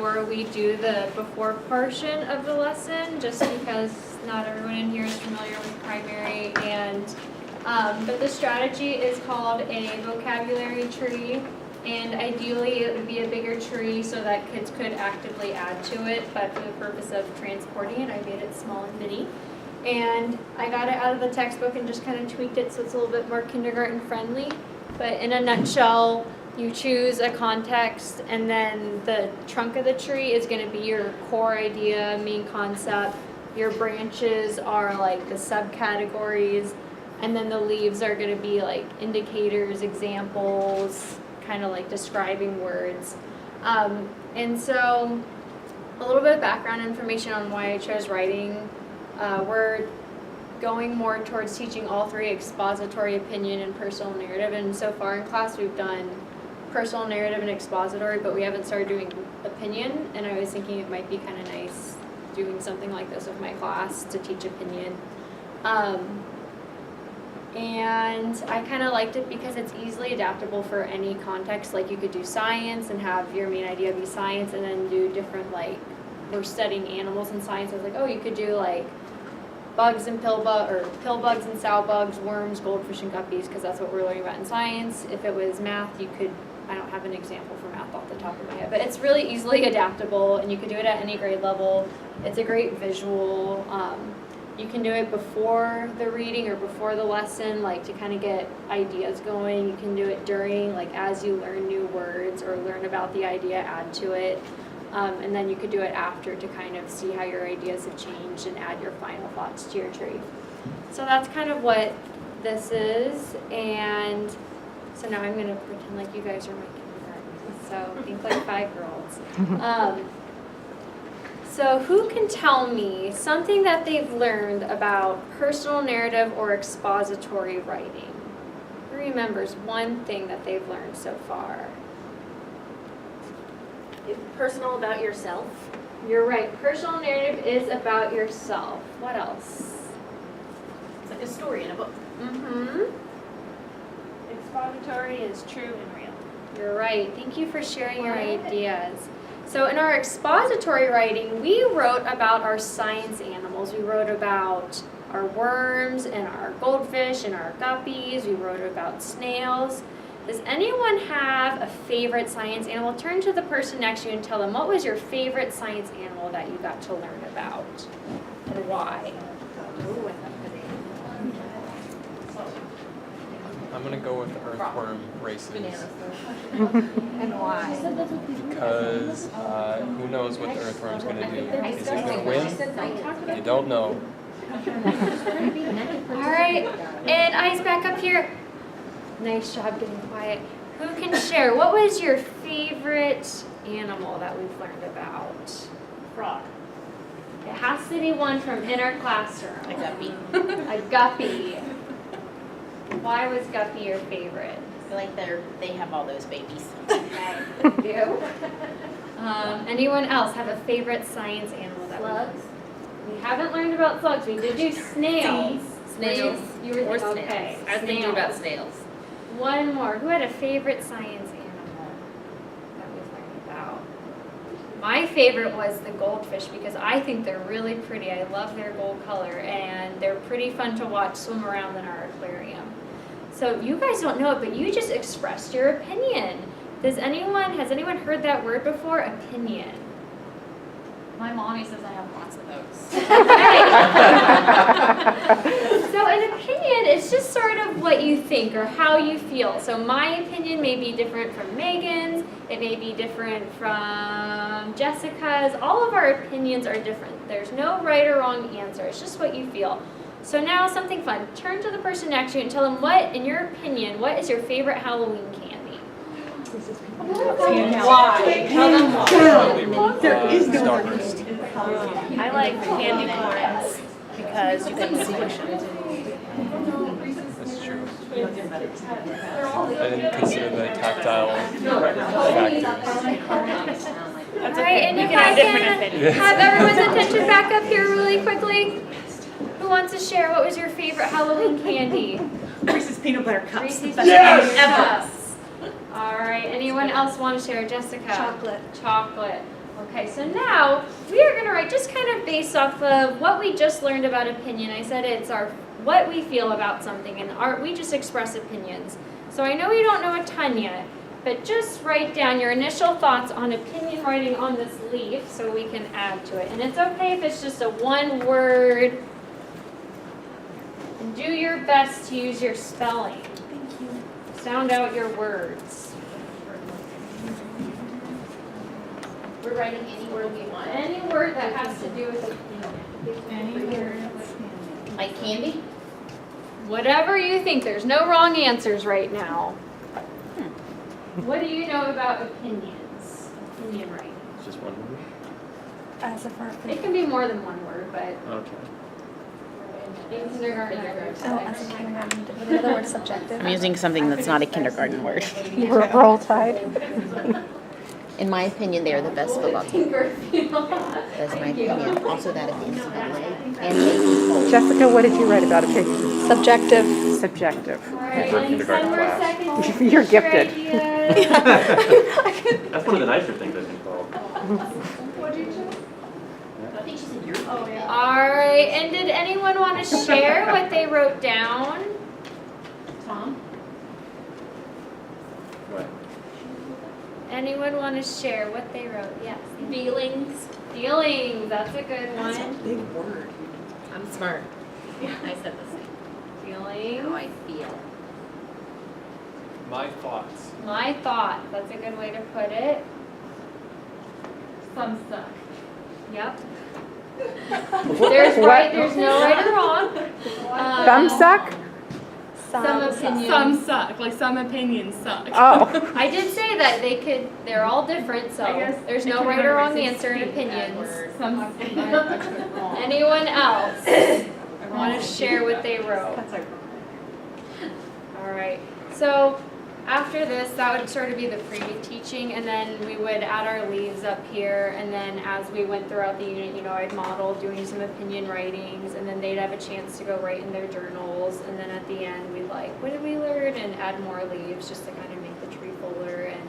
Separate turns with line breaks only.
before we do the before portion of the lesson, just because not everyone in here is familiar with primary. And but the strategy is called a vocabulary tree, and ideally it would be a bigger tree so that kids could actively add to it, but for the purpose of transporting it, I made it small and mini. And I got it out of the textbook and just kind of tweaked it so it's a little bit more kindergarten friendly. But in a nutshell, you choose a context, and then the trunk of the tree is going to be your core idea, main concept. Your branches are like the subcategories, and then the leaves are going to be like indicators, examples, kind of like describing words. And so a little bit of background information on why I chose writing. We're going more towards teaching all three: expository, opinion, and personal narrative. And so far in class we've done personal narrative and expository, but we haven't started doing opinion, and I was thinking it might be kind of nice doing something like this with my class to teach opinion. And I kind of liked it because it's easily adaptable for any context. Like you could do science and have your main idea be science, and then do different, like, we're studying animals in science. I was like, oh, you could do like bugs and pill bugs and sow bugs, worms, goldfish, and guppies, because that's what we're learning about in science. If it was math, you could, I don't have an example for math off the top of my head, but it's really easily adaptable, and you could do it at any grade level. It's a great visual. You can do it before the reading or before the lesson, like to kind of get ideas going. You can do it during, like as you learn new words or learn about the idea, add to it. And then you could do it after to kind of see how your ideas have changed and add your final thoughts to your tree. So that's kind of what this is. And so now I'm going to pretend like you guys are my kindergartners. So think like 5-year-olds. So who can tell me something that they've learned about personal narrative or expository writing? Who remembers one thing that they've learned so far?
Personal about yourself.
You're right. Personal narrative is about yourself. What else?
It's like a story in a book.
Mm-hmm.
Expository is true and real.
You're right. Thank you for sharing your ideas. So in our expository writing, we wrote about our science animals. We wrote about our worms and our goldfish and our guppies. We wrote about snails. Does anyone have a favorite science animal? Turn to the person next to you and tell them, what was your favorite science animal that you got to learn about, and why?
I'm going to go with the earthworm races.
And why?
Because who knows what the earthworm's going to do? Is it going to win? You don't know.
All right, and eyes back up here. Nice job getting quiet. Who can share? What was your favorite animal that we've learned about?
Frog.
It has to be one from in our classroom.
A guppy.
A guppy. Why was guppy your favorite?
I feel like they have all those babies.
You? Anyone else have a favorite science animal that
Slugs?
we haven't learned about slugs. We did do snails.
Snails.
You were
Or
thinking,
snails.
okay.
I was thinking
snails.
about snails.
One more. Who had a favorite science animal that we've learned about? My favorite was the goldfish because I think they're really pretty. I love their gold color, and they're pretty fun to watch swim around in our aquarium. So you guys don't know it, but you just expressed your opinion. Has anyone heard that word before? Opinion.
My mommy says I have lots of those.
So an opinion is just sort of what you think or how you feel. So my opinion may be different from Megan's. It may be different from Jessica's. All of our opinions are different. There's no right or wrong answer. It's just what you feel. So now something fun. Turn to the person next to you and tell them what, in your opinion, what is your favorite Halloween candy?
Why? Tell them why.
Starburst.
I like candy corns because you can see.
That's true. I didn't consider the tactile factors.
All right, and
You
if
can
I
have different
can
opinions.
have everyone's attention back up here really quickly. Who wants to share what was your favorite Halloween candy?
Reese's peanut butter cups.
Reese's
Best
Peanut
candy ever.
Cups. All right, anyone else want to share? Jessica?
Chocolate.
Chocolate. Okay, so now we are gonna write just kind of based off of what we just learned about opinion. I said it's what we feel about something, and we just express opinions. So I know you don't know a ton yet, but just write down your initial thoughts on opinion writing on this leaf so we can add to it. And it's okay if it's just a one word. And do your best to use your spelling. Thank you. Sound out your words.
We're writing any word we want.
Any word that has to do with opinion.
Like candy?
Whatever you think, there's no wrong answers right now. What do you know about opinions? Opinion writing.
It's just one word?
As a verb.
It can be more than one word, but
Okay.
in kindergarten I wrote
Oh, as a kindergarten. What are the other words? Subjective.
I'm using something that's not a kindergarten word.
Roll Tide.
In my opinion, they are the best football team.
Garfield.
That's my opinion. Also that at the NCAA and JV.
Jessica, what did you write about opinion?
Subjective.
Subjective.
Alright,
For a
and
kindergarten
10 more
class.
seconds.
You're
Get your
gifted.
ideas.
That's one of the nicer things I've been called.
I think she said your.
Oh, yeah.
Alright, and did anyone want to share what they wrote down?
Tom?
What?
Anyone want to share what they wrote? Yes.
Feelings.
Feelings, that's a good one.
Big word.
I'm smart. I said the same.
Feelings.
How I feel.
My thoughts.
My thought, that's a good way to put it.
Some suck.
Yep. There's no right or wrong.
Thumb suck?
Some opinions.
Some suck. Like some opinions suck.
Oh.
I did say that they're all different, so
I guess
there's
it
no
could
right or wrong
remember
answer in
16
opinions.
Some.
Anyone else want to share what they wrote? All right. So after this, that would sort of be the pre-teaching, and then we would add our leaves up here, and then as we went throughout the unit, I'd model doing some opinion writings, and then they'd have a chance to go write in their journals, and then at the end, we'd like, what did we learn, and add more leaves just to kind of make the tree fuller, and